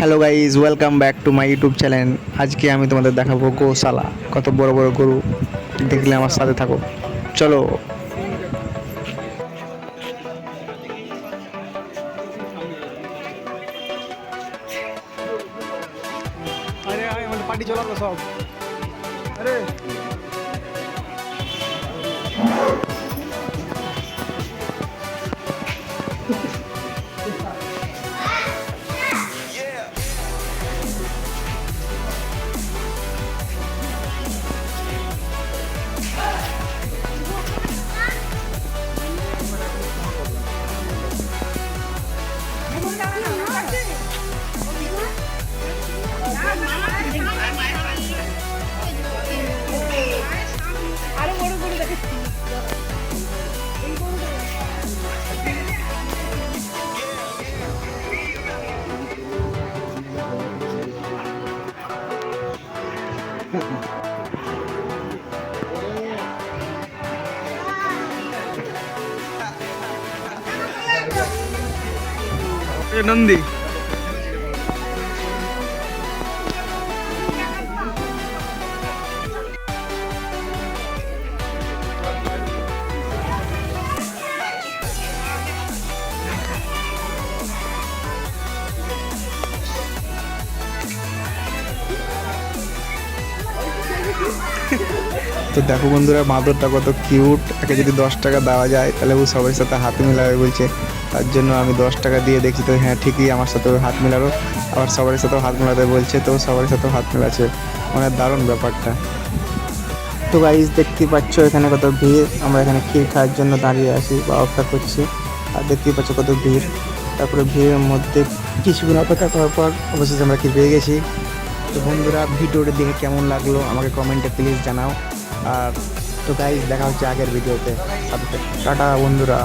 Hello guys, welcome back to my YouTube channel. আজকে আমি তোমাদের দেখাবো গোশালা। কত বড় বড় গরু, দেখলে আমার সাথে থাকো। চলো। আরে আমাদের পার্টি চলালো সব। আরে আরো বড় গরু দেখাচ্ছি। নন্দী তো দেখো বন্ধুরা, বাঁদরটা কত কিউট। একে যদি 10 টাকা দেওয়া যায় তাহলে ও সবার সাথে হাত মেলাবে বলছে। তার জন্য আমি 10 টাকা দিয়ে দেখি, তো হ্যাঁ ঠিকই আমার সাথেও হাত মেলালো। আবার সবার সাথেও হাত মেলাতে বলছে, তো সবার সাথেও হাত মেলাচ্ছে। মানে দারুণ ব্যাপারটা। তো গাইজ দেখতেই পাচ্ছ এখানে কত ভিড়। আমরা এখানে ক্ষীর খাওয়ার জন্য দাঁড়িয়ে আছি বা অপেক্ষা করছি। আর দেখতেই পাচ্ছ কত ভিড়। তারপরে ভিড়ের মধ্যে কিছুক্ষণ অপেক্ষা করার পর অবশেষে আমরা ক্ষীর পেয়ে গেছি। তো বন্ধুরা, ভিডিওটা দেখে কেমন লাগলো আমাকে কমেন্টে প্লিজ জানাও। আর তো গাইজ দেখা হচ্ছে আগের ভিডিওতে। টাটা বন্ধুরা।